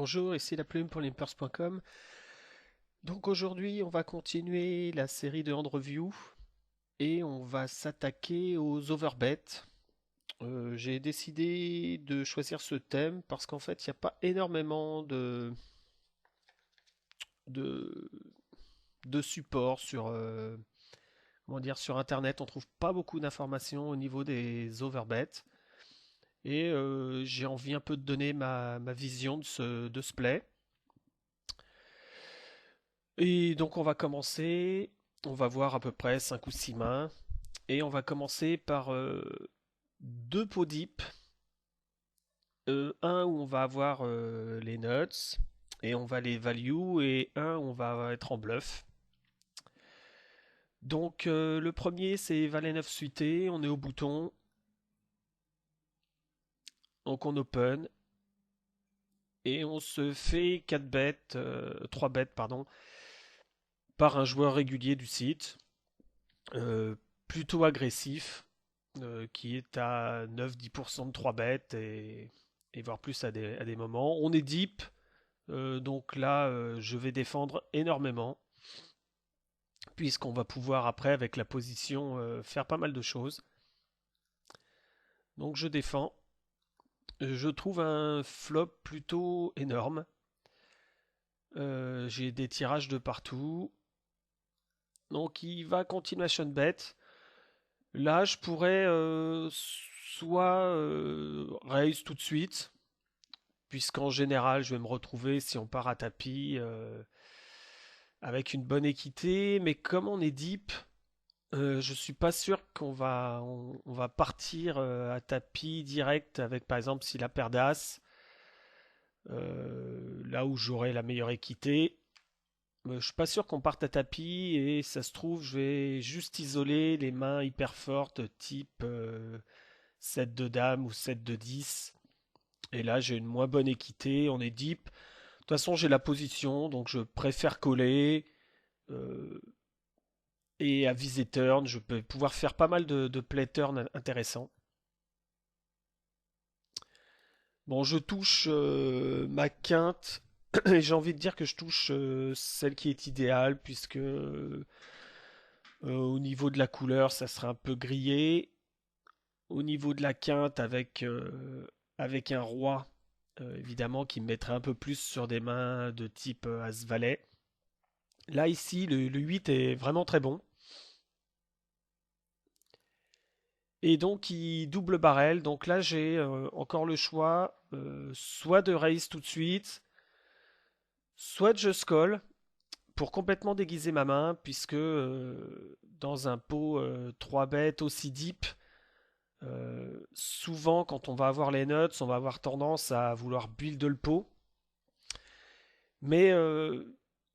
Bonjour, ici la plume pour limpers.com. Donc aujourd'hui, on va continuer la série de hand review et on va s'attaquer aux overbets. J'ai décidé de choisir ce thème parce qu'en fait, il n'y a pas énormément de, de support sur, comment dire, sur Internet. On trouve pas beaucoup d'informations au niveau des overbets. Et j'ai envie un peu de donner ma vision de ce play. Et donc on va commencer, on va voir à peu près 5 ou 6 mains, et on va commencer par deux pots deep, un où on va avoir les nuts, et on va les value, et un où on va être en bluff. Donc le premier c'est Valet 9 suité, on est au bouton, donc on open, et on se fait 4 bêtes, 3 bêtes pardon, par un joueur régulier du site, euh, plutôt agressif, qui est à 9-10% de 3 bêtes et voire plus à des moments. On est deep, donc là je vais défendre énormément, puisqu'on va pouvoir après avec la position faire pas mal de choses. Donc je défends. Je trouve un flop plutôt énorme. J'ai des tirages de partout. Donc il va continuation bet. Là je pourrais soit raise tout de suite, puisqu'en général, je vais me retrouver, si on part à tapis, avec une bonne équité. Mais comme on est deep, je suis pas sûr qu'on va partir à tapis direct avec, par exemple, si la paire d'as, là où j'aurai la meilleure équité. Je suis pas sûr qu'on parte à tapis et ça se trouve, je vais juste isoler les mains hyper fortes, type 7 de dame ou 7 de 10. Et là, j'ai une moins bonne équité, on est deep. De toute façon, j'ai la position, donc je préfère coller. euh, et à viser turn, je peux pouvoir faire pas mal de play turn intéressants. Bon, je touche ma quinte, et j'ai envie de dire que je touche celle qui est idéale, puisque au niveau de la couleur, ça serait un peu grillé. Au niveau de la quinte, avec un roi, évidemment, qui me mettrait un peu plus sur des mains de type As-Valet. Là, ici, le 8 est vraiment très bon. Et donc, il double barrel. Donc là, j'ai encore le choix, soit de raise tout de suite, soit de just call pour complètement déguiser ma main, puisque dans un pot 3 bêtes aussi deep, souvent quand on va avoir les nuts, on va avoir tendance à vouloir build le pot. Mais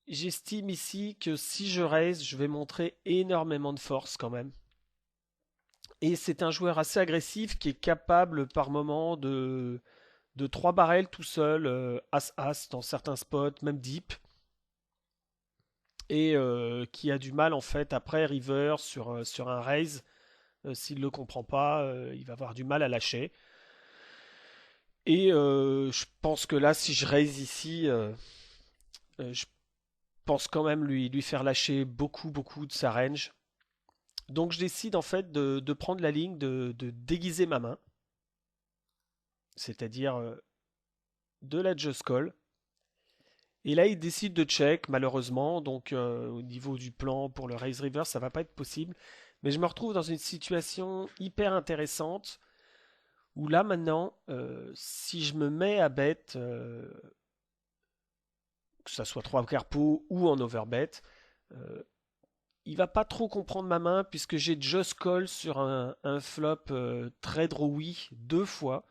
j'estime ici que si je raise, je vais montrer énormément de force quand même. Et c'est un joueur assez agressif qui est capable par moment de 3 barrels tout seul, As-As dans certains spots, même deep, et qui a du mal en fait après river sur un raise. S'il ne le comprend pas, il va avoir du mal à lâcher. Et je pense que là, si je raise ici, je pense quand même lui faire lâcher beaucoup, beaucoup de sa range. Donc je décide en fait de prendre la ligne, de déguiser ma main, c'est-à-dire de la just call. Et là, il décide de check, malheureusement. Donc, au niveau du plan pour le raise river, ça va pas être possible. Mais je me retrouve dans une situation hyper intéressante où là, maintenant, si je me mets à bet, que ça soit 3 quarts pot ou en overbet, euh, il va pas trop comprendre ma main puisque j'ai just call sur un flop très drawy 2 fois.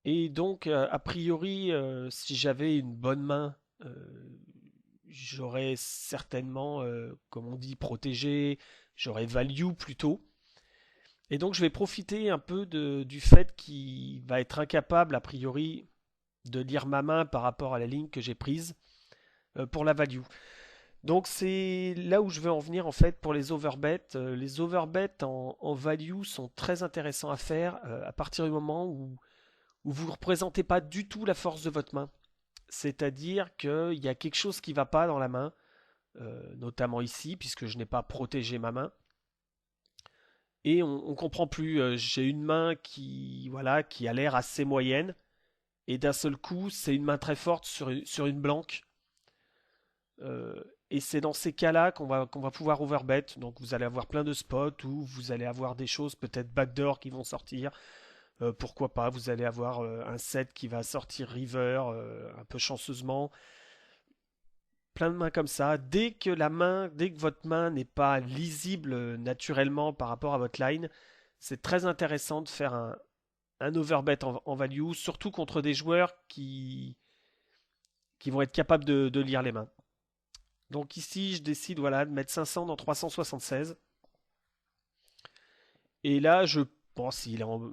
Et donc, a priori, si j'avais une bonne main, j'aurais certainement, comme on dit, protégé, j'aurais value plutôt. Et donc, je vais profiter un peu du fait qu'il va être incapable, a priori, de lire ma main par rapport à la ligne que j'ai prise pour la value. Donc, c'est là où je veux en venir en fait pour les overbets. Les overbets en value sont très intéressants à faire à partir du moment où vous ne représentez pas du tout la force de votre main. c'est-à-dire qu'il y a quelque chose qui va pas dans la main, notamment ici, puisque je n'ai pas protégé ma main. Et on comprend plus. J'ai une main qui, voilà, qui a l'air assez moyenne, et d'un seul coup, c'est une main très forte sur une blanque. Et c'est dans ces cas-là qu'on va pouvoir overbet. Donc vous allez avoir plein de spots où vous allez avoir des choses, peut-être backdoor qui vont sortir. Pourquoi pas, vous allez avoir un set qui va sortir river un peu chanceusement. Plein de mains comme ça. Dès que votre main n'est pas lisible naturellement par rapport à votre line, c'est très intéressant de faire un overbet en value, surtout contre des joueurs qui vont être capables de lire les mains. Donc ici, je décide voilà, de mettre 500 dans 376. Et là, bon,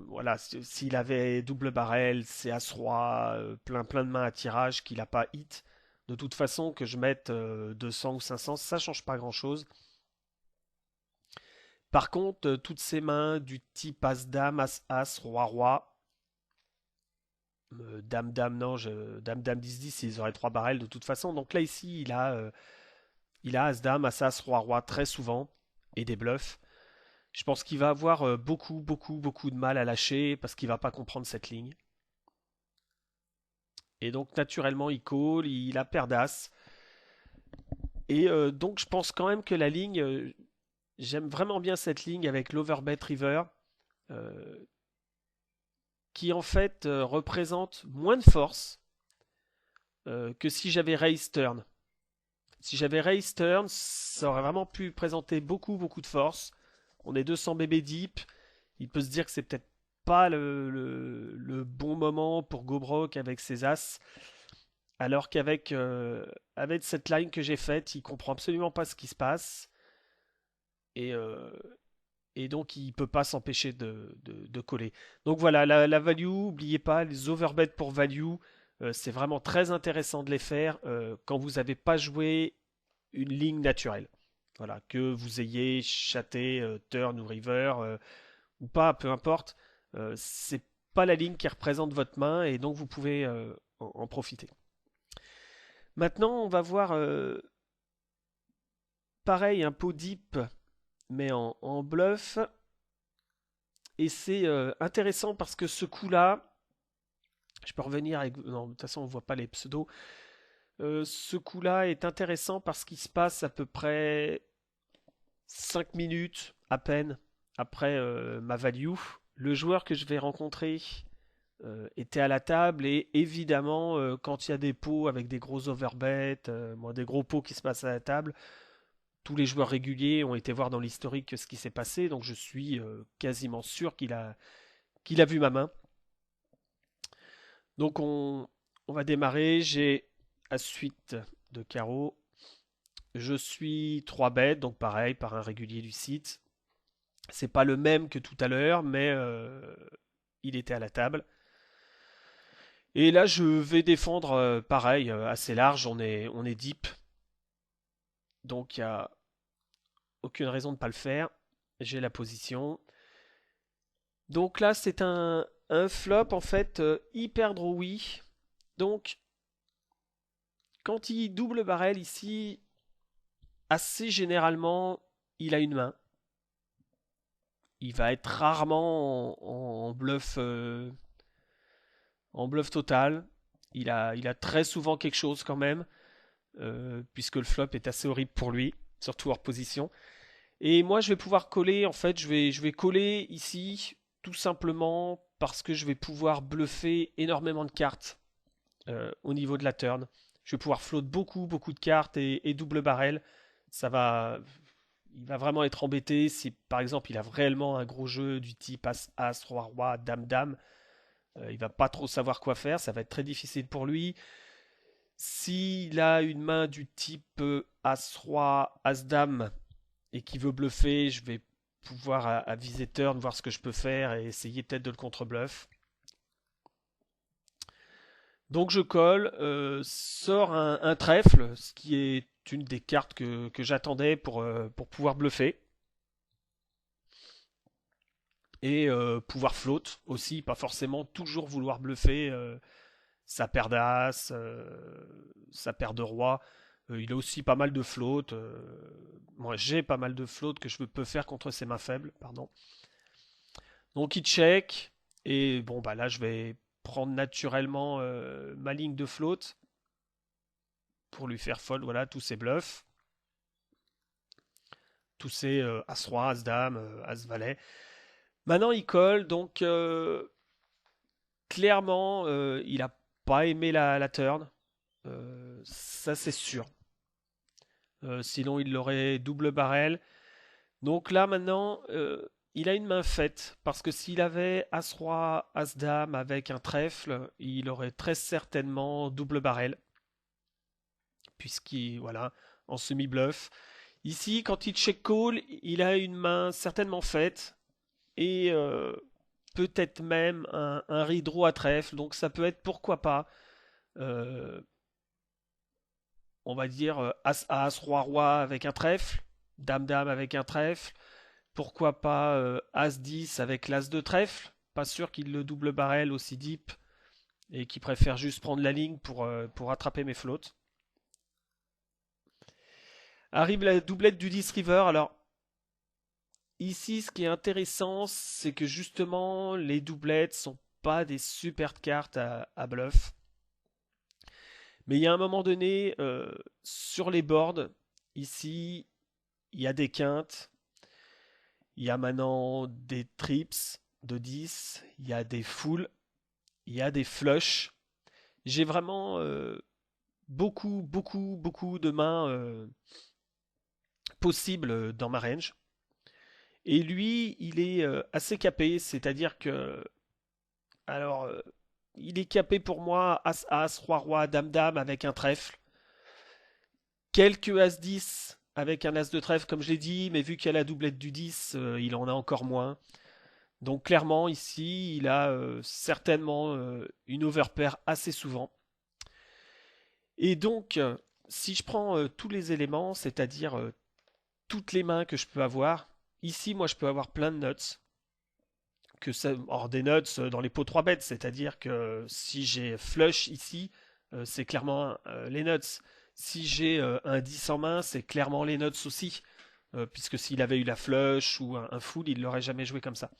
voilà, s'il avait double barrel, c'est As-Roi, plein de mains à tirage qu'il n'a pas hit, de toute façon, que je mette 200 ou 500, ça change pas grand-chose. Par contre, toutes ces mains du type As-Dame, As-As, Roi-Roi, Dame-Dame, non, Dame-Dame 10-10, ils auraient 3 barrels de toute façon. Donc là, ici, il a As-Dame, As-As, Roi-Roi très souvent, et des bluffs. Je pense qu'il va avoir beaucoup de mal à lâcher parce qu'il va pas comprendre cette ligne. Et donc naturellement il call, il a paire d'as. Et donc je pense quand même que la ligne, j'aime vraiment bien cette ligne avec l'overbet river, euh, qui en fait représente moins de force que si j'avais raise turn. Si j'avais raise turn, ça aurait vraiment pu présenter beaucoup de force. On est 200 bébés deep. Il peut se dire que c'est peut-être pas le bon moment pour Gobrock avec ses as. Alors qu'avec avec cette line que j'ai faite, il comprend absolument pas ce qui se passe. Et, euh, et donc il peut pas s'empêcher de coller. Donc voilà, la value, n'oubliez pas, les overbets pour value, c'est vraiment très intéressant de les faire quand vous n'avez pas joué une ligne naturelle. Voilà, que vous ayez chaté, turn ou river, ou pas, peu importe. C'est pas la ligne qui représente votre main et donc vous pouvez en profiter. Maintenant, on va voir pareil un pot deep mais en bluff. Et c'est intéressant parce que ce coup-là, je peux revenir avec. Non, de toute façon, on voit pas les pseudos. Ce coup-là est intéressant parce qu'il se passe à peu près 5 minutes à peine après ma value. Le joueur que je vais rencontrer était à la table et évidemment, quand il y a des pots avec des gros overbets, des gros pots qui se passent à la table, tous les joueurs réguliers ont été voir dans l'historique ce qui s'est passé, donc je suis quasiment sûr qu'il a vu ma main. Donc on va démarrer. J'ai à suite de carreau. Je suis 3 bêtes, donc pareil, par un régulier du site. C'est pas le même que tout à l'heure, mais il était à la table. Et là, je vais défendre pareil, assez large. On est deep. Donc il n'y a aucune raison de ne pas le faire. J'ai la position. Donc là, c'est un flop en fait hyper drawy. Donc, quand il double barrel ici, assez généralement, il a une main. Il va être rarement en bluff total. Il a très souvent quelque chose quand même, puisque le flop est assez horrible pour lui, surtout hors position. Et moi, je vais pouvoir coller, en fait, je vais coller ici, tout simplement parce que je vais pouvoir bluffer énormément de cartes au niveau de la turn. Je vais pouvoir float beaucoup de cartes et double barrel. Ça va, il va vraiment être embêté si par exemple il a réellement un gros jeu du type As, Roi, Roi, Dame, Dame. Il va pas trop savoir quoi faire, ça va être très difficile pour lui. S'il a une main du type As, Roi, As, Dame et qui veut bluffer, je vais pouvoir à viser turn voir ce que je peux faire et essayer peut-être de le contre-bluff. Donc je colle, sort un trèfle, ce qui est une des cartes que j'attendais pour pouvoir bluffer. Et pouvoir float aussi, pas forcément toujours vouloir bluffer sa paire d'as, sa paire de roi. Il a aussi pas mal de flottes. Moi, j'ai pas mal de flottes que je peux faire contre ses mains faibles, pardon. Donc il check. Et bon, bah là, je vais prendre naturellement ma ligne de flotte pour lui faire fold, voilà, tous ses bluffs. Tous ses As-Roi, As-Dame, As-Valet. Maintenant, il colle, donc clairement, il n'a pas aimé la turn. Ça, c'est sûr. Sinon, il l'aurait double barrel. Donc là, maintenant, il a une main faite. Parce que s'il avait As-Roi, As-Dame avec un trèfle, il aurait très certainement double barrel. Puisqu'il, voilà, en semi-bluff. Ici, quand il check call, il a une main certainement faite. Et peut-être même un redraw à trèfle. Donc ça peut être, pourquoi pas, euh, on va dire As-As, Roi-Roi avec un trèfle, Dame-Dame avec un trèfle, pourquoi pas As-10 avec l'As de trèfle. Pas sûr qu'il le double barrel aussi deep et qu'il préfère juste prendre la ligne pour attraper mes flottes. Arrive la doublette du 10 river. Alors ici, ce qui est intéressant, c'est que justement les doublettes sont pas des super cartes à bluff. Mais il y a un moment donné, sur les boards, ici, il y a des quintes, il y a maintenant des trips de 10, il y a des fulls, il y a des flushs. J'ai vraiment beaucoup de mains possibles dans ma range. Et lui, il est assez capé, c'est-à-dire que, alors, il est capé pour moi As-As, Roi-Roi, Dame-Dame avec un trèfle. Quelques As-10 avec un As de trèfle, comme je l'ai dit, mais vu qu'il y a la doublette du 10, il en a encore moins. Donc clairement, ici, il a certainement une overpair assez souvent. Et donc, si je prends tous les éléments, c'est-à-dire toutes les mains que je peux avoir, ici, moi, je peux avoir plein de nuts. Or, des nuts dans les pots 3 bêtes, c'est-à-dire que si j'ai flush ici, c'est clairement les nuts. Si j'ai un 10 en main, c'est clairement les nuts aussi. Puisque s'il avait eu la flush ou un full, il l'aurait jamais joué comme ça.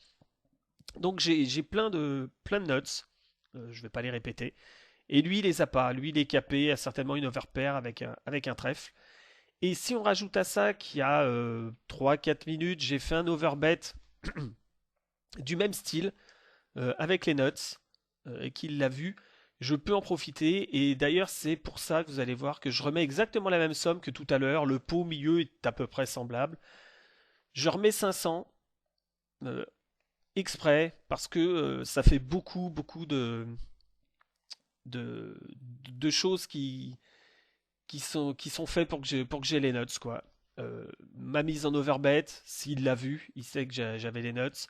Donc j'ai plein de nuts. Je ne vais pas les répéter. Et lui, il les a pas. Lui, il est capé, a certainement une overpair avec un trèfle. Et si on rajoute à ça qu'il y a 3-4 minutes, j'ai fait un overbet du même style, avec les nuts, et qu'il l'a vu, je peux en profiter. Et d'ailleurs, c'est pour ça que vous allez voir que je remets exactement la même somme que tout à l'heure. Le pot au milieu est à peu près semblable. Je remets 500 euh, exprès parce que ça fait beaucoup de, de choses qui sont faites pour que j'ai les nuts, quoi. Ma mise en overbet, s'il l'a vu, il sait que j'avais les nuts.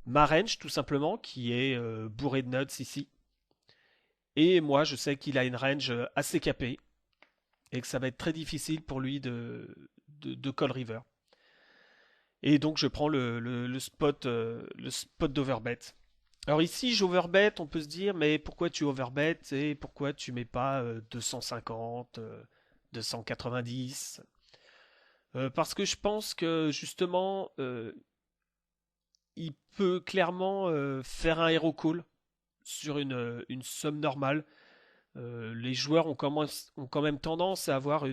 Ma range, tout simplement, qui est bourrée de nuts ici. Et moi, je sais qu'il a une range assez capée et que ça va être très difficile pour lui de call river. Et donc, je prends le spot d'overbet. Alors ici, j'overbet, on peut se dire, mais pourquoi tu overbet et pourquoi tu mets pas 250, 290? Parce que je pense que justement, il peut clairement faire un hero call sur une somme normale. Les joueurs ont quand même tendance à avoir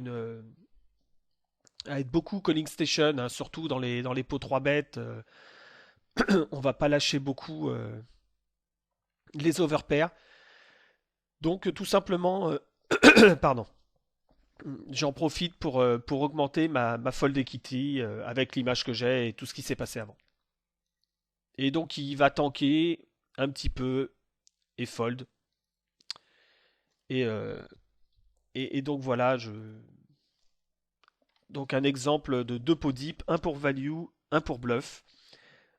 à être beaucoup calling station, hein, surtout dans les pots 3 bêtes. On va pas lâcher beaucoup les overpairs. Donc tout simplement, pardon, j'en profite pour augmenter ma fold equity avec l'image que j'ai et tout ce qui s'est passé avant. Et donc il va tanker un petit peu et fold. Et, euh, et donc voilà, donc un exemple de deux pots deep, un pour value, un pour bluff.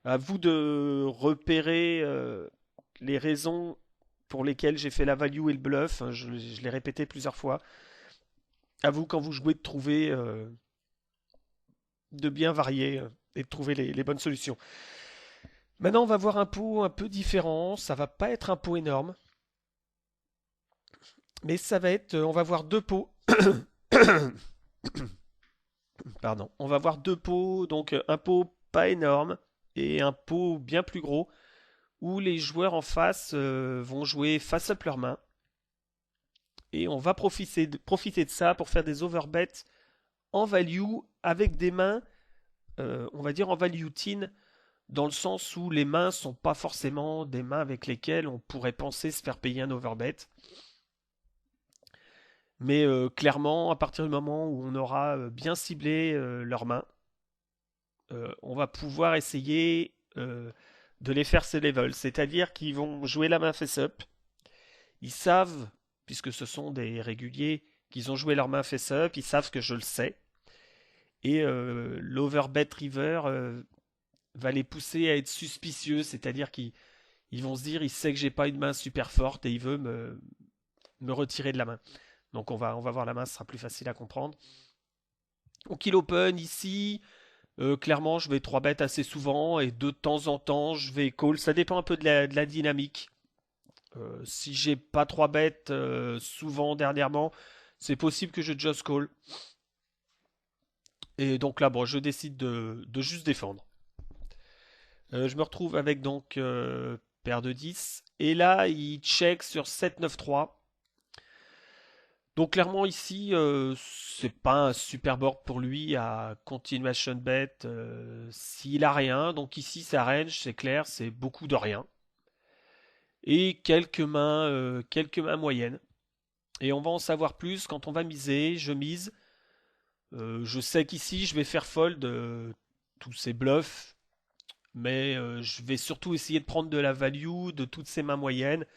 À vous de repérer les raisons pour lesquelles j'ai fait la value et le bluff. Je l'ai répété plusieurs fois. À vous, quand vous jouez, de trouver, de bien varier et de trouver les bonnes solutions. Maintenant, on va voir un pot un peu différent. Ça va pas être un pot énorme. Mais ça va être, on va voir deux pots. Pardon. On va voir deux pots, donc un pot pas énorme et un pot bien plus gros, où les joueurs en face vont jouer face up leurs mains. Et on va profiter de ça pour faire des overbets en value avec des mains, on va dire en value teen, dans le sens où les mains sont pas forcément des mains avec lesquelles on pourrait penser se faire payer un overbet. Mais clairement, à partir du moment où on aura bien ciblé leurs mains, on va pouvoir essayer de les faire ces levels. C'est-à-dire qu'ils vont jouer la main face-up. Ils savent, puisque ce sont des réguliers, qu'ils ont joué leur main face-up. Ils savent que je le sais. Et l'overbet river va les pousser à être suspicieux. C'est-à-dire qu'ils vont se dire, il sait que j'ai pas une main super forte et il veut me retirer de la main. Donc on va voir la main, ce sera plus facile à comprendre. Au kill open ici, clairement je vais 3 bêtes assez souvent et de temps en temps je vais call. Ça dépend un peu de la dynamique. Si j'ai pas 3 bêtes souvent dernièrement, c'est possible que je just call. Et donc là, bon, je décide de juste défendre. Je me retrouve avec donc paire de 10. Et là, il check sur 7-9-3. Donc clairement ici, c'est pas un super board pour lui à continuation bet s'il a rien. Donc ici, sa range, c'est clair, c'est beaucoup de rien. Et quelques mains moyennes. Et on va en savoir plus quand on va miser. Je mise. Je sais qu'ici, je vais faire fold tous ces bluffs. Mais je vais surtout essayer de prendre de la value de toutes ces mains moyennes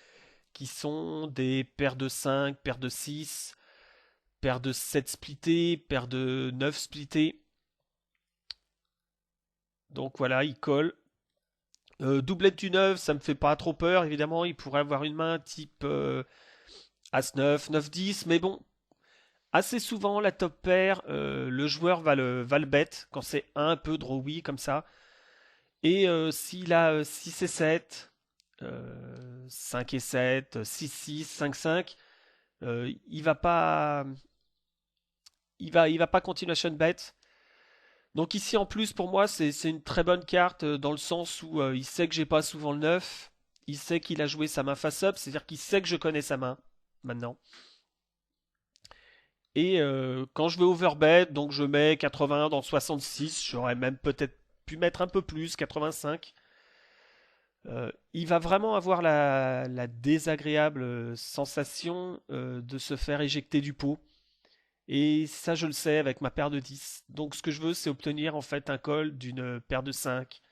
qui sont des paires de 5, paires de 6, paire de 7 splittés, paire de 9 splittés. Donc voilà, il colle. Doublette du 9, ça me fait pas trop peur, évidemment. Il pourrait avoir une main type As-9, 9-10, mais bon, assez souvent, la top pair, le joueur va le bet quand c'est un peu drawy comme ça. Et s'il a 6 et 7, 5 et 7, 6-6, 5-5, il va pas, il va pas continuation bet. Donc ici en plus pour moi c'est une très bonne carte dans le sens où il sait que j'ai pas souvent le 9, il sait qu'il a joué sa main face up, c'est-à-dire qu'il sait que je connais sa main maintenant. Et quand je vais overbet, donc je mets 80 dans 66, j'aurais même peut-être pu mettre un peu plus, 85. Il va vraiment avoir la désagréable sensation de se faire éjecter du pot. Et ça, je le sais avec ma paire de 10. Donc, ce que je veux, c'est obtenir en fait un call d'une paire de 5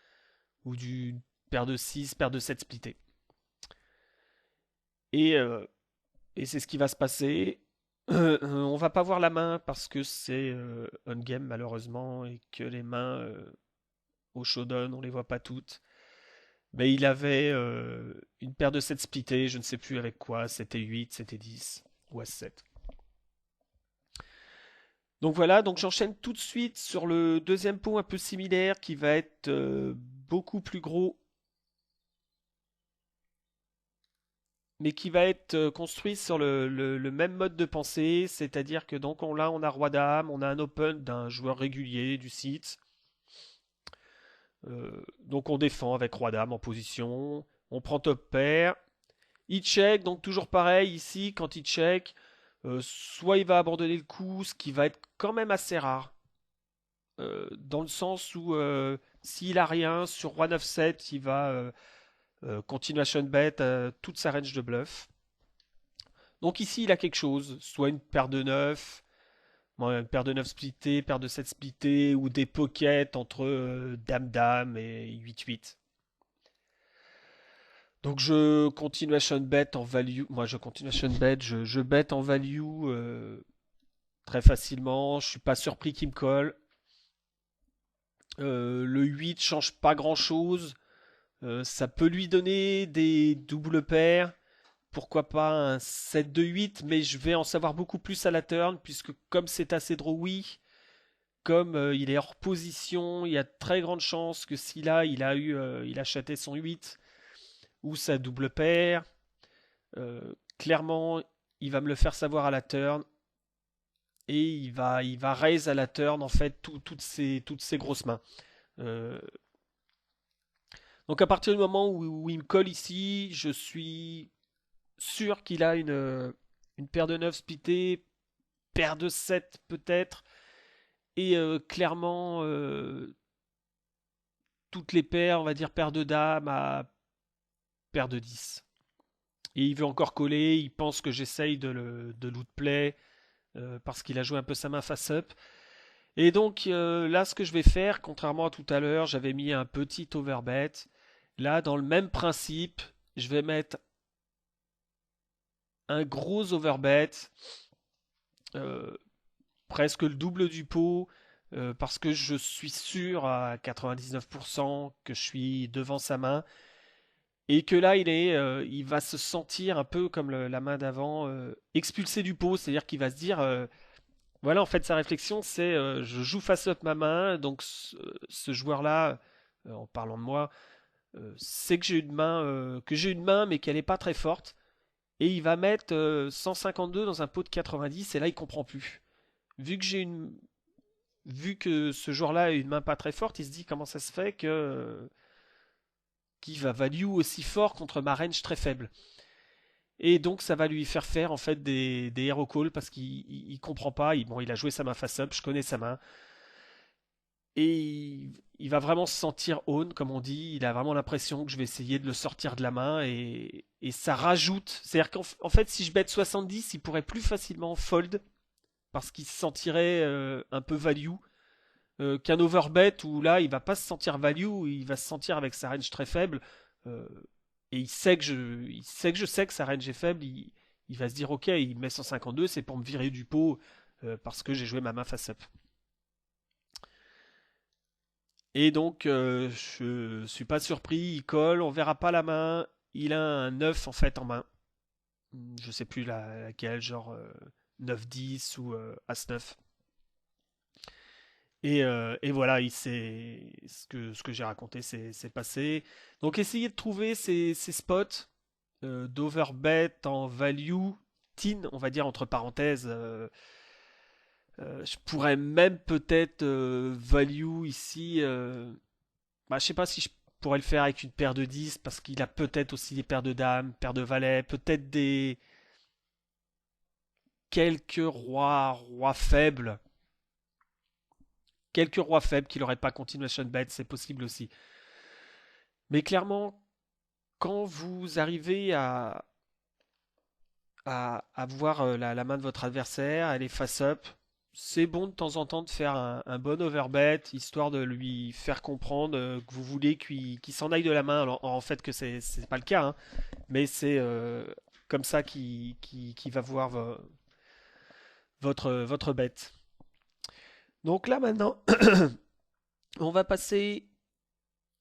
ou d'une paire de 6, paire de 7 splittée. Et, euh, et c'est ce qui va se passer. On va pas voir la main parce que c'est un game malheureusement et que les mains au showdown, on les voit pas toutes. Mais il avait une paire de 7 splittées, je ne sais plus avec quoi, c'était 8, c'était 10 ou As-7. Donc voilà, donc j'enchaîne tout de suite sur le deuxième pot un peu similaire qui va être beaucoup plus gros, mais qui va être construit sur le même mode de pensée, c'est-à-dire que donc on a roi dame, on a un open d'un joueur régulier du site, donc on défend avec roi dame en position, on prend top pair, il check, donc toujours pareil ici quand il check, soit il va abandonner le coup, ce qui va être quand même assez rare. Dans le sens où s'il a rien sur roi 9-7, il va continuation bet toute sa range de bluff. Donc ici, il a quelque chose, soit une paire de 9, une paire de 9 splitté, paire de 7 splitté, ou des pockets entre dame-dame et 8-8. Donc je continuation bet en value. Moi, je continuation bet, je bet en value très facilement. Je suis pas surpris qu'il me colle. Le 8 change pas grand-chose. Ça peut lui donner des doubles paires. Pourquoi pas un 7 de 8, mais je vais en savoir beaucoup plus à la turn, puisque comme c'est assez drawy, comme il est hors position, il y a de très grandes chances que si là il a chaté son 8 ou sa double paire. Clairement, il va me le faire savoir à la turn, et il va raise à la turn en fait toutes ses grosses mains. Euh, donc à partir du moment où il me colle ici, je suis sûr qu'il a une paire de 9 splittée, paire de 7 peut-être, et clairement toutes les paires, on va dire paire de dames à paire de 10. Et il veut encore coller, il pense que j'essaye de loot play parce qu'il a joué un peu sa main face-up. Et donc là, ce que je vais faire, contrairement à tout à l'heure, j'avais mis un petit overbet. Là, dans le même principe, je vais mettre un gros overbet, euh, presque le double du pot, parce que je suis sûr à 99% que je suis devant sa main. Et que là, il va se sentir un peu comme la main d'avant, expulsé du pot. C'est-à-dire qu'il va se dire, voilà, en fait, sa réflexion, c'est je joue face up ma main, donc ce joueur-là, en parlant de moi, sait que j'ai une main, mais qu'elle n'est pas très forte, et il va mettre 152 dans un pot de 90, et là, il comprend plus. Vu que j'ai une, vu que ce joueur-là a une main pas très forte, il se dit comment ça se fait que qu'il va value aussi fort contre ma range très faible. Et donc ça va lui faire en fait des hero calls parce qu'il comprend pas. Bon, il a joué sa main face up, je connais sa main. Et il va vraiment se sentir own, comme on dit. Il a vraiment l'impression que je vais essayer de le sortir de la main. Et ça rajoute. C'est-à-dire qu'en fait, si je bet 70, il pourrait plus facilement fold parce qu'il se sentirait un peu value qu'un overbet où là, il va pas se sentir value, il va se sentir avec sa range très faible. euh, et il sait que je sais que sa range est faible, il va se dire ok, il met 152, c'est pour me virer du pot parce que j'ai joué ma main face up. Et donc je suis pas surpris, il colle, on verra pas la main, il a un 9 en fait en main. Je sais plus laquelle, genre 9-10 ou As-9. Et voilà, ce que j'ai raconté, c'est passé. Donc essayez de trouver ces spots d'overbet en value, tin, on va dire entre parenthèses. Je pourrais même peut-être value ici. Je sais pas si je pourrais le faire avec une paire de 10 parce qu'il a peut-être aussi des paires de dames, paires de valets, peut-être des quelques rois faibles. Quelques rois faibles qu'il n'aurait pas continuation bet, c'est possible aussi. Mais clairement, quand vous arrivez à voir la main de votre adversaire, elle est face-up, c'est bon de temps en temps de faire un bon overbet, histoire de lui faire comprendre que vous voulez qu'il s'en aille de la main. Alors, en fait, que c'est pas le cas, hein, mais c'est comme ça qu'il va voir votre bet. Donc là, maintenant, on va passer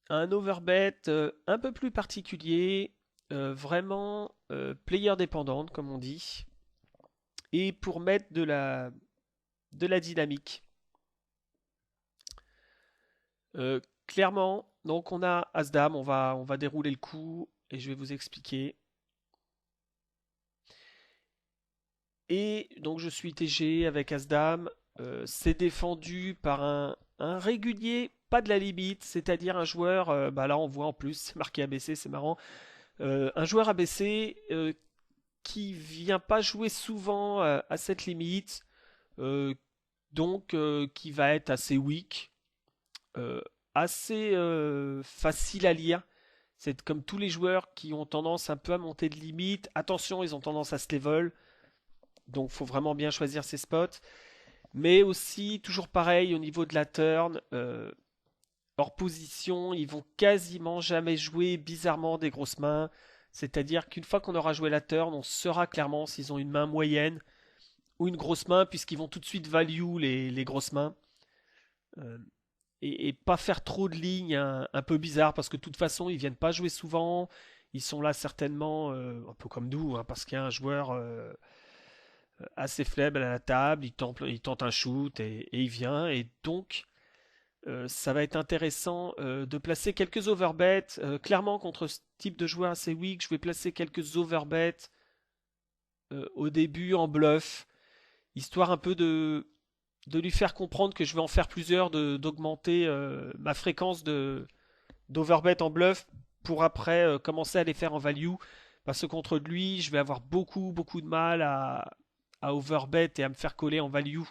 à un overbet un peu plus particulier, vraiment player dépendante, comme on dit, et pour mettre de la dynamique. Clairement, donc on a As-Dame, on va dérouler le coup et je vais vous expliquer. Et donc je suis TG avec As-Dame. C'est défendu par un régulier, pas de la limite, c'est-à-dire un joueur, là on voit en plus, c'est marqué ABC, c'est marrant. Un joueur ABC qui vient pas jouer souvent à cette limite, euh, donc qui va être assez weak, euh, assez facile à lire. C'est comme tous les joueurs qui ont tendance un peu à monter de limite. Attention, ils ont tendance à se level, donc faut vraiment bien choisir ses spots. Mais aussi, toujours pareil, au niveau de la turn, hors position, ils vont quasiment jamais jouer bizarrement des grosses mains. C'est-à-dire qu'une fois qu'on aura joué la turn, on saura clairement s'ils ont une main moyenne ou une grosse main, puisqu'ils vont tout de suite value les grosses mains. Euh, et pas faire trop de lignes un peu bizarres, parce que de toute façon, ils viennent pas jouer souvent. Ils sont là certainement, un peu comme nous, hein, parce qu'il y a un joueur assez faible à la table, il tente un shoot et il vient. Et donc, ça va être intéressant de placer quelques overbets. Clairement, contre ce type de joueur assez weak, je vais placer quelques overbets au début en bluff, histoire un peu de lui faire comprendre que je vais en faire plusieurs, d'augmenter ma fréquence d'overbet en bluff pour après commencer à les faire en value. Parce que contre lui, je vais avoir beaucoup de mal à overbet et à me faire coller en value.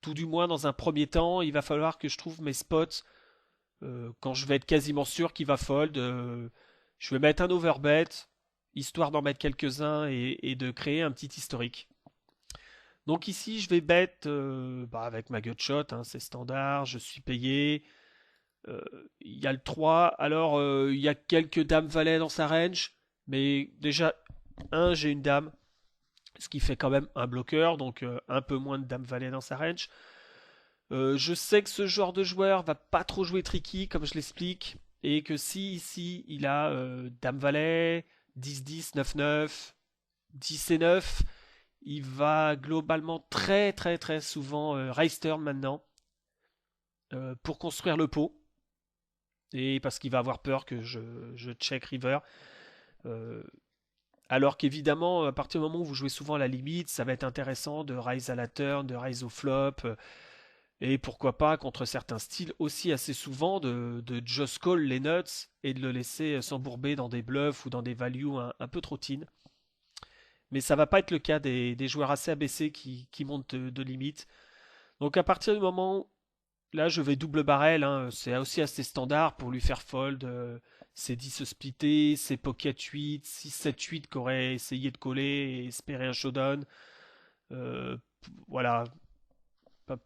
Tout du moins dans un premier temps, il va falloir que je trouve mes spots quand je vais être quasiment sûr qu'il va fold. Je vais mettre un overbet, histoire d'en mettre quelques-uns et de créer un petit historique. Donc ici, je vais bet avec ma gutshot, hein, c'est standard, je suis payé. Euh, Il y a le 3, alors il y a quelques dames valets dans sa range, mais déjà, j'ai une dame, ce qui fait quand même un bloqueur, donc un peu moins de dames valets dans sa range. Je sais que ce genre de joueur va pas trop jouer tricky, comme je l'explique, et que si ici il a dame valet, 10-10, 9-9, 10 et 9, il va globalement très souvent raise turn maintenant pour construire le pot. Et parce qu'il va avoir peur que je check river. Euh, alors qu'évidemment, à partir du moment où vous jouez souvent à la limite, ça va être intéressant de rise à la turn, de rise au flop. Et pourquoi pas, contre certains styles, aussi assez souvent de just call les nuts et de le laisser s'embourber dans des bluffs ou dans des values un peu trop teen. Mais ça va pas être le cas des joueurs assez abaissés qui montent de limite. Donc à partir du moment là, je vais double barrel, hein, c'est aussi assez standard pour lui faire fold. C'est 10 splittés, c'est pocket 8, 6, 7, 8 qui aurait essayé de coller et espérer un showdown. Euh, voilà,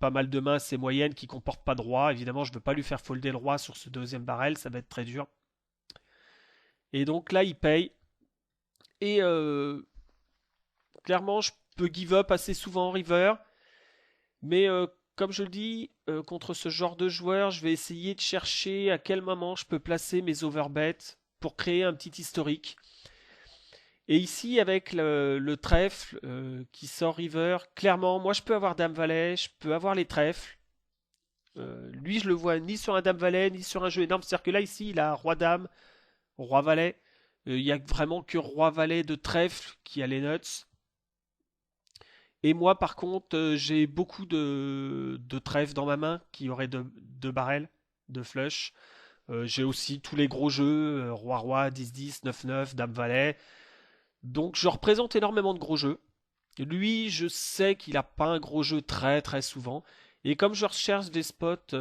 pas mal de mains, c'est moyenne qui comportent pas de roi. Évidemment, je ne veux pas lui faire folder le roi sur ce deuxième barrel, ça va être très dur. Et donc là, il paye. Et clairement, je peux give up assez souvent en river. Mais comme je le dis, contre ce genre de joueur, je vais essayer de chercher à quel moment je peux placer mes overbets pour créer un petit historique. Et ici, avec le trèfle qui sort river, clairement, moi je peux avoir dame-valet, je peux avoir les trèfles. Lui, je le vois ni sur un dame-valet, ni sur un jeu énorme. C'est-à-dire que là, ici, il a roi-dame, roi-valet. Il n'y a vraiment que roi-valet de trèfle qui a les nuts. Et moi, par contre, j'ai beaucoup de trèfles dans ma main qui auraient de barrels, de flush. J'ai aussi tous les gros jeux, roi-roi, 10-10, 9-9, dame-valet. Donc je représente énormément de gros jeux. Lui, je sais qu'il n'a pas un gros jeu très souvent. Et comme je recherche des spots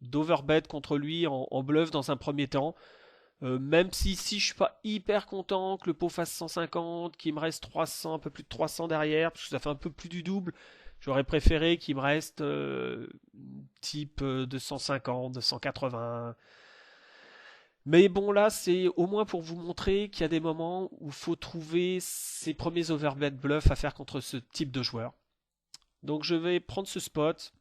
d'overbet contre lui en bluff dans un premier temps, même si je suis pas hyper content que le pot fasse 150, qu'il me reste 300, un peu plus de 300 derrière, parce que ça fait un peu plus du double, j'aurais préféré qu'il me reste type 250, 280. Mais bon, là, c'est au moins pour vous montrer qu'il y a des moments où il faut trouver ses premiers overbet bluffs à faire contre ce type de joueur. Donc je vais prendre ce spot.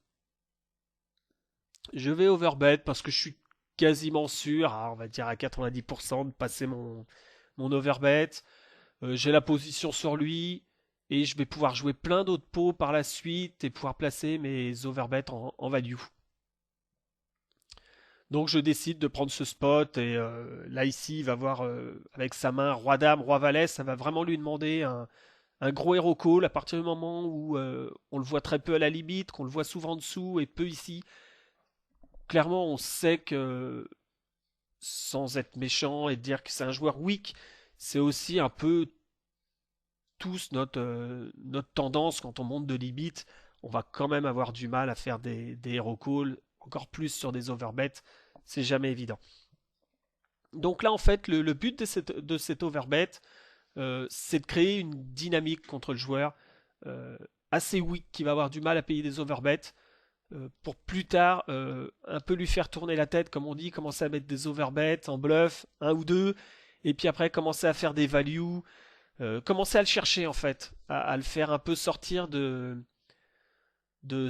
Je vais overbet parce que je suis quasiment sûr, on va dire à 90%, de passer mon overbet. J'ai la position sur lui et je vais pouvoir jouer plein d'autres pots par la suite et pouvoir placer mes overbets en value. Donc je décide de prendre ce spot et là ici il va voir avec sa main roi dame, roi valet, ça va vraiment lui demander un gros hero call à partir du moment où on le voit très peu à la limite, qu'on le voit souvent en dessous et peu ici. Clairement on sait que sans être méchant et dire que c'est un joueur weak, c'est aussi un peu tous notre tendance quand on monte de limite. On va quand même avoir du mal à faire des hero calls, encore plus sur des overbets, c'est jamais évident. Donc là en fait le but de cet overbet, c'est de créer une dynamique contre le joueur assez weak qui va avoir du mal à payer des overbets pour plus tard un peu lui faire tourner la tête, comme on dit, commencer à mettre des overbets en bluff, un ou deux, et puis après commencer à faire des values, commencer à le chercher en fait, à le faire un peu sortir de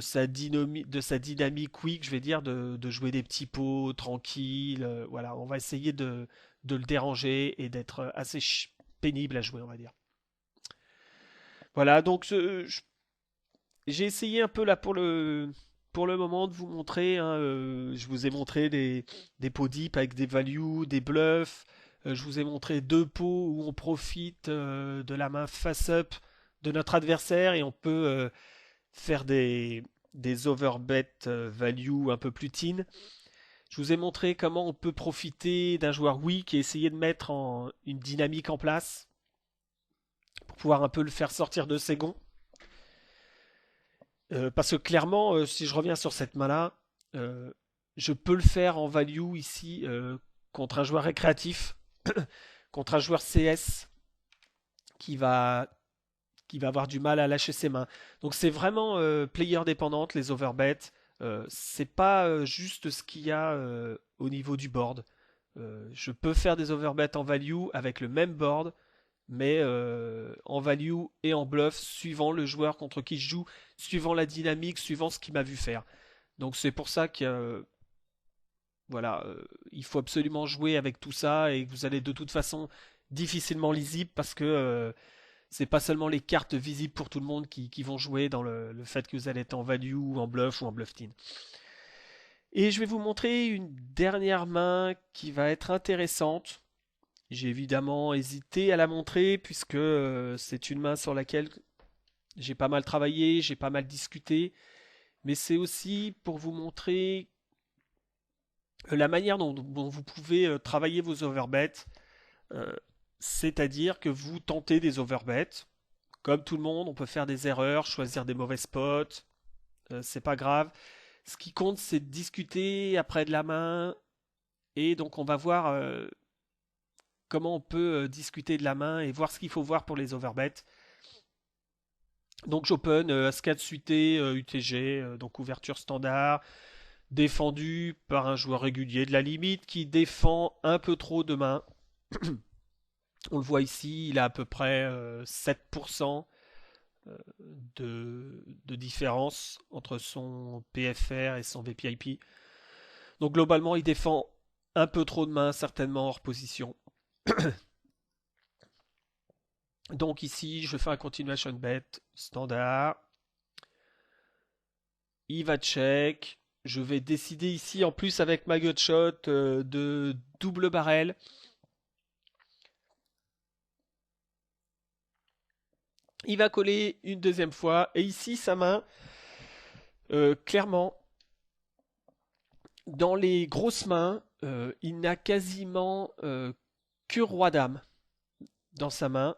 sa dynamique quick, je vais dire, de jouer des petits pots tranquilles. Voilà, on va essayer de le déranger et d'être assez pénible à jouer, on va dire. Voilà, donc j'ai essayé un peu là pour le moment de vous montrer, hein, je vous ai montré des pots deep avec des values, des bluffs. Je vous ai montré deux pots où on profite de la main face-up de notre adversaire et on peut faire des overbet value un peu plus teen. Je vous ai montré comment on peut profiter d'un joueur weak et essayer de mettre une dynamique en place pour pouvoir un peu le faire sortir de ses gonds. Parce que clairement, si je reviens sur cette main-là, euh, je peux le faire en value ici contre un joueur récréatif, contre un joueur CS qui va, qui va avoir du mal à lâcher ses mains. Donc c'est vraiment player dépendante, les overbets. C'est pas juste ce qu'il y a au niveau du board. Je peux faire des overbets en value avec le même board, mais en value et en bluff, suivant le joueur contre qui je joue, suivant la dynamique, suivant ce qu'il m'a vu faire. Donc c'est pour ça que voilà, il faut absolument jouer avec tout ça et que vous allez de toute façon difficilement lisible parce que c'est pas seulement les cartes visibles pour tout le monde qui vont jouer dans le fait que vous allez être en value ou en bluff ou en bluff teen. Et je vais vous montrer une dernière main qui va être intéressante. J'ai évidemment hésité à la montrer puisque c'est une main sur laquelle j'ai pas mal travaillé, j'ai pas mal discuté, mais c'est aussi pour vous montrer la manière dont vous pouvez travailler vos overbets, euh, c'est-à-dire que vous tentez des overbets. Comme tout le monde, on peut faire des erreurs, choisir des mauvais spots, c'est pas grave. Ce qui compte, c'est de discuter après de la main, et donc on va voir comment on peut discuter de la main et voir ce qu'il faut voir pour les overbets. Donc j'open As-4 suité UTG, donc ouverture standard, défendu par un joueur régulier de la limite qui défend un peu trop de mains. On le voit ici, il a à peu près 7% de différence entre son PFR et son VPIP. Donc globalement, il défend un peu trop de mains, certainement hors position. Donc ici, je fais un continuation bet standard. Il va check. Je vais décider ici, en plus avec ma gutshot, de double barrel. Il va coller une deuxième fois. Et ici, sa main, clairement, dans les grosses mains, il n'a quasiment que roi-dame dans sa main.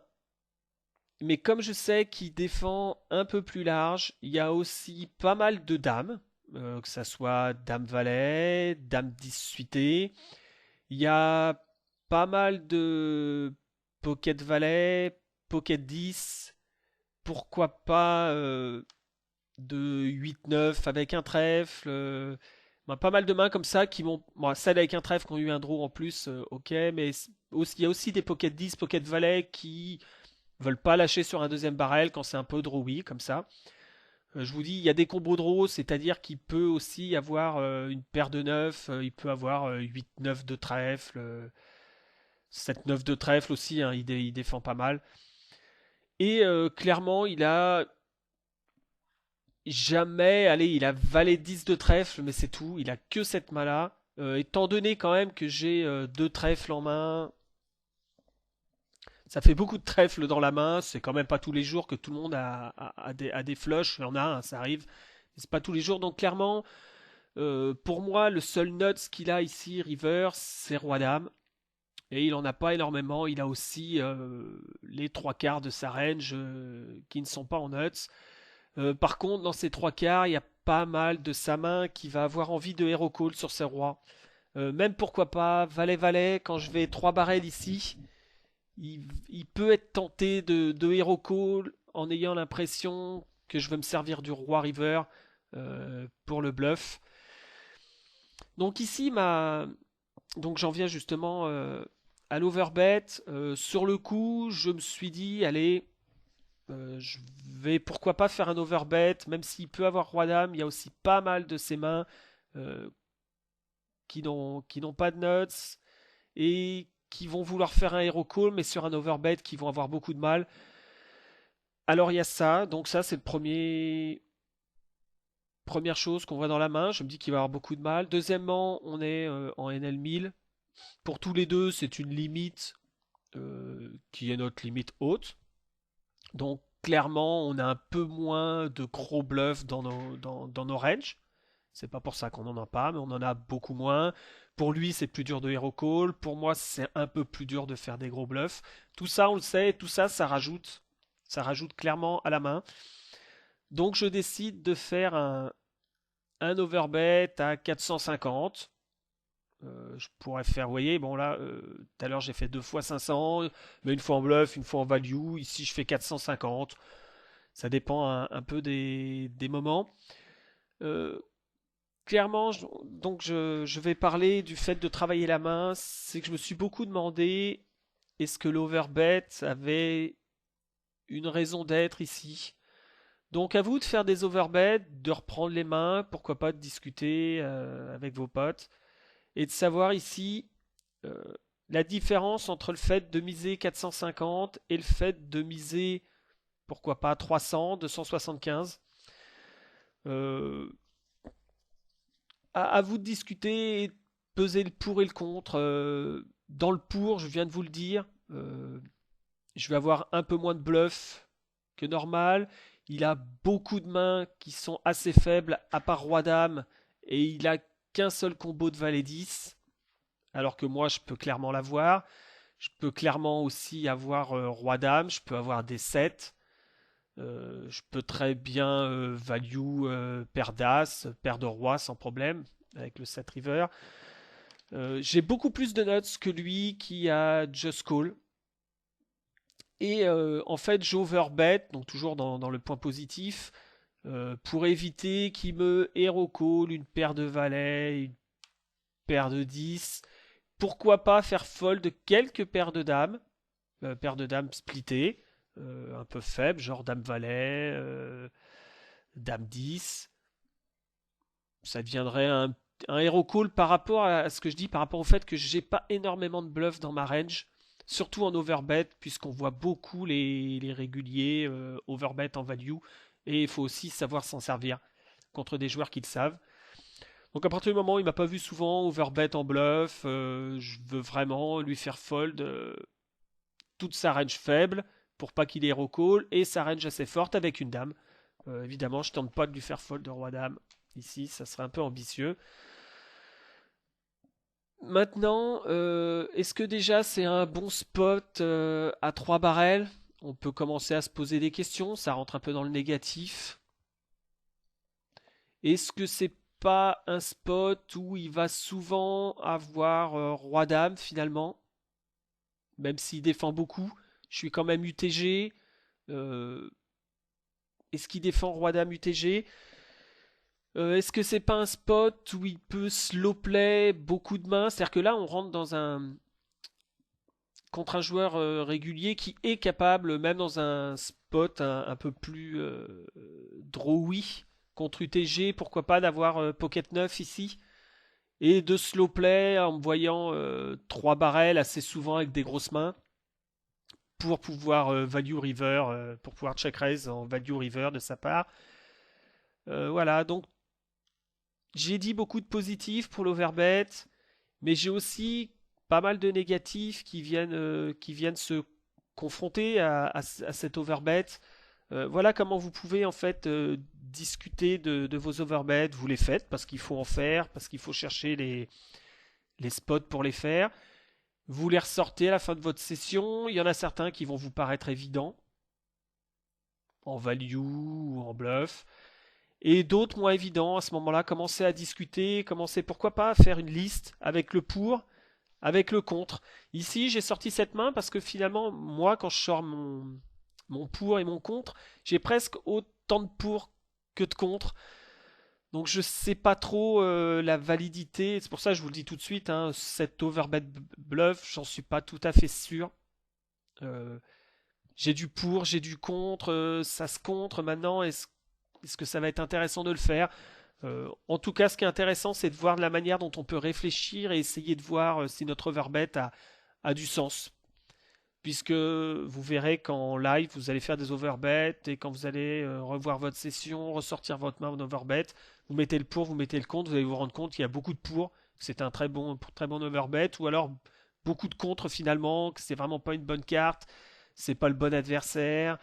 Mais comme je sais qu'il défend un peu plus large, il y a aussi pas mal de dames, que ça soit dame-valet, dame-10 suité. Il y a pas mal de pocket valet, pocket 10. Pourquoi pas de 8-9 avec un trèfle. Pas mal de mains comme ça qui vont. Bon, celles avec un trèfle qui ont eu un draw en plus, ok, mais il y a aussi des pocket 10, pocket valet qui veulent pas lâcher sur un deuxième barrel quand c'est un peu drawy comme ça. Je vous dis, il y a des combos draw, c'est-à-dire qu'il peut aussi avoir une paire de 9, il peut avoir 8-9 de trèfle, 7-9 de trèfle aussi, hein, il défend pas mal. Et clairement, il a jamais, allez, il a valet 10 de trèfle, mais c'est tout, il a que cette main-là. Étant donné quand même que j'ai deux trèfles en main, ça fait beaucoup de trèfles dans la main. C'est quand même pas tous les jours que tout le monde a des flushs. Il y en a, hein, ça arrive. C'est pas tous les jours. Donc clairement, pour moi, le seul nuts qu'il a ici, River, c'est Roi-Dame. Et il en a pas énormément. Il a aussi les trois quarts de sa range qui ne sont pas en nuts. Par contre, dans ces trois quarts, il y a pas mal de sa main qui va avoir envie de hero call sur ses rois. Même pourquoi pas valet-valet quand je vais 3 barrels ici. Il peut être tenté de hero call en ayant l'impression que je veux me servir du roi river pour le bluff. Donc ici, donc j'en viens justement à l'overbet. Sur le coup, je me suis dit, allez, je vais pourquoi pas faire un overbet, même s'il peut avoir roi-dame, il y a aussi pas mal de ses mains euh, qui n'ont pas de nuts et qui vont vouloir faire un hero call, mais sur un overbet qui vont avoir beaucoup de mal. Alors il y a ça, donc ça c'est le première chose qu'on voit dans la main. Je me dis qu'il va avoir beaucoup de mal. Deuxièmement, on est en NL 1000. Pour tous les deux, c'est une limite qui est notre limite haute. Donc clairement, on a un peu moins de gros bluffs dans nos ranges. C'est pas pour ça qu'on n'en a pas, mais on en a beaucoup moins. Pour lui, c'est plus dur de hero call. Pour moi, c'est un peu plus dur de faire des gros bluffs. Tout ça, on le sait, tout ça, ça rajoute clairement à la main. Donc, je décide de faire un overbet à 450. Je pourrais faire, vous voyez, bon là, tout à l'heure j'ai fait 2 fois 500, mais une fois en bluff, une fois en value. Ici, je fais 450. Ça dépend un peu des moments. Euh, Clairement, je vais parler du fait de travailler la main. C'est que je me suis beaucoup demandé, est-ce que l'overbet avait une raison d'être ici? Donc à vous de faire des overbets, de reprendre les mains, pourquoi pas de discuter avec vos potes, et de savoir ici euh, la différence entre le fait de miser 450 et le fait de miser, pourquoi pas, 300, 275. Euh, à vous de discuter et de peser le pour et le contre. Dans le pour, je viens de vous le dire, je vais avoir un peu moins de bluff que normal. Il a beaucoup de mains qui sont assez faibles, à part Roi-Dame, et il a qu'un seul combo de Valet 10, alors que moi, je peux clairement l'avoir. Je peux clairement aussi avoir Roi-Dame, je peux avoir des 7. Je peux très bien value paire d'As, paire de Roi sans problème avec le 7 River. J'ai beaucoup plus de nuts que lui qui a Just Call. Et en fait, j'overbet, donc toujours dans le point positif, pour éviter qu'il me hero call une paire de valets, une paire de 10. Pourquoi pas faire fold quelques paires de dames splittées, un peu faibles, genre dame valet, dame 10. Ça deviendrait un hero call par rapport à ce que je dis, par rapport au fait que j'ai pas énormément de bluff dans ma range, surtout en overbet, puisqu'on voit beaucoup les réguliers overbet en value, et il faut aussi savoir s'en servir contre des joueurs qui le savent. Donc à partir du moment où il m'a pas vu souvent overbet en bluff, je veux vraiment lui faire fold toute sa range faible pour pas qu'il ait hero call et sa range assez forte avec une dame. Évidemment, je tente pas de lui faire fold de roi dame. Ici, ça serait un peu ambitieux. Maintenant, est-ce que déjà c'est un bon spot à 3 barrels? On peut commencer à se poser des questions, ça rentre un peu dans le négatif. Est-ce que c'est pas un spot où il va souvent avoir roi-dame finalement? Même s'il défend beaucoup, je suis quand même UTG. Euh, Est-ce qu'il défend roi-dame UTG? Est-ce que c'est pas un spot où il peut slow play beaucoup de mains? C'est-à-dire que là, on rentre dans un contre un joueur régulier qui est capable, même dans un spot un peu plus drawy contre UTG, pourquoi pas d'avoir Pocket 9 ici et de slow play en me voyant 3 barrels assez souvent avec des grosses mains pour pouvoir value river, pour pouvoir check raise en value river de sa part. Voilà, donc j'ai dit beaucoup de positifs pour l'overbet, mais j'ai aussi pas mal de négatifs qui viennent se confronter à cet overbet. Voilà comment vous pouvez en fait discuter de vos overbets. Vous les faites parce qu'il faut en faire, parce qu'il faut chercher les spots pour les faire. Vous les ressortez à la fin de votre session. Il y en a certains qui vont vous paraître évidents, en value ou en bluff. Et d'autres moins évidents. À ce moment-là, commencez à discuter, commencez pourquoi pas à faire une liste avec le pour, avec le contre. Ici, j'ai sorti cette main parce que finalement, moi, quand je sors mon pour et mon contre, j'ai presque autant de pour que de contre. Donc je sais pas trop la validité. C'est pour ça que je vous le dis tout de suite, hein, cet overbet bluff, j'en suis pas tout à fait sûr. Euh, j'ai du pour, j'ai du contre, ça se contre maintenant. Est-ce que ça va être intéressant de le faire? En tout cas, ce qui est intéressant, c'est de voir la manière dont on peut réfléchir et essayer de voir si notre overbet a du sens. Puisque vous verrez qu'en live, vous allez faire des overbets et quand vous allez revoir votre session, ressortir votre main en overbet, vous mettez le pour, vous mettez le contre, vous allez vous rendre compte qu'il y a beaucoup de pour, que c'est un très bon overbet, ou alors beaucoup de contre finalement, que c'est vraiment pas une bonne carte, c'est pas le bon adversaire,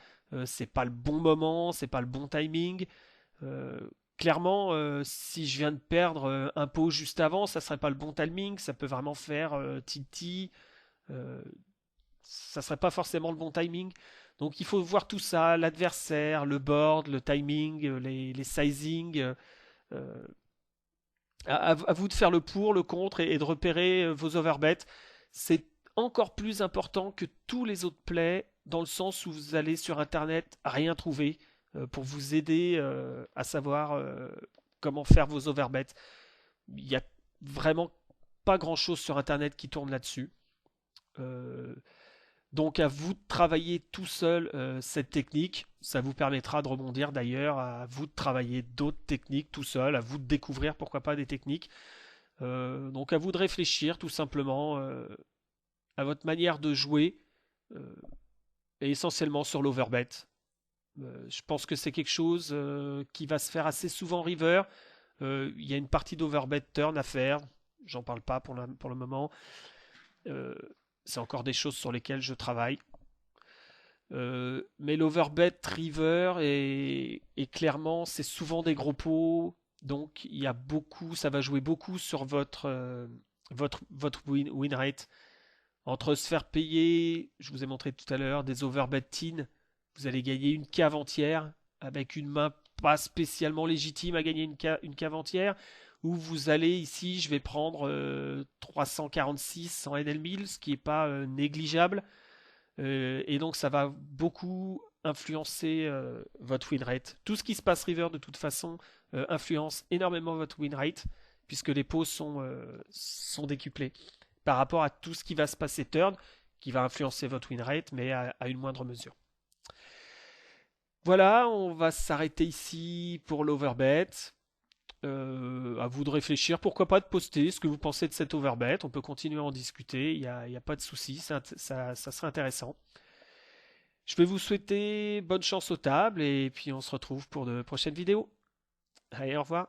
c'est pas le bon moment, c'est pas le bon timing. Euh, Clairement, si je viens de perdre un pot juste avant, ça serait pas le bon timing, ça peut vraiment faire tilty, euh, ça serait pas forcément le bon timing. Donc il faut voir tout ça, l'adversaire, le board, le timing, les sizing. Euh, à vous de faire le pour, le contre et de repérer vos overbets. C'est encore plus important que tous les autres plays, dans le sens où vous allez sur Internet rien trouver pour vous aider à savoir comment faire vos overbets. Il n'y a vraiment pas grand-chose sur Internet qui tourne là-dessus. Euh, donc à vous de travailler tout seul cette technique. Ça vous permettra de rebondir d'ailleurs, à vous de travailler d'autres techniques tout seul, à vous de découvrir pourquoi pas des techniques. Donc à vous de réfléchir tout simplement à votre manière de jouer et essentiellement sur l'overbet. Je pense que c'est quelque chose qui va se faire assez souvent en river. Il y a une partie d'overbet turn à faire. J'en parle pas pour le moment. Euh, c'est encore des choses sur lesquelles je travaille. Mais l'overbet river est clairement, c'est souvent des gros pots. Donc il y a beaucoup, ça va jouer beaucoup sur votre win rate. Entre se faire payer, je vous ai montré tout à l'heure, des overbet teen, vous allez gagner une cave entière avec une main pas spécialement légitime à gagner une cave entière. Ou vous allez ici, je vais prendre 346 en NL1000, ce qui n'est pas négligeable. Et donc ça va beaucoup influencer votre win rate. Tout ce qui se passe river de toute façon influence énormément votre win rate, puisque les pots sont décuplés par rapport à tout ce qui va se passer turn, qui va influencer votre win rate, mais à une moindre mesure. Voilà, on va s'arrêter ici pour l'overbet. À vous de réfléchir, pourquoi pas de poster ce que vous pensez de cet overbet. On peut continuer à en discuter, il n'y a pas de souci, ça serait intéressant. Je vais vous souhaiter bonne chance aux tables et puis on se retrouve pour de prochaines vidéos. Allez, au revoir.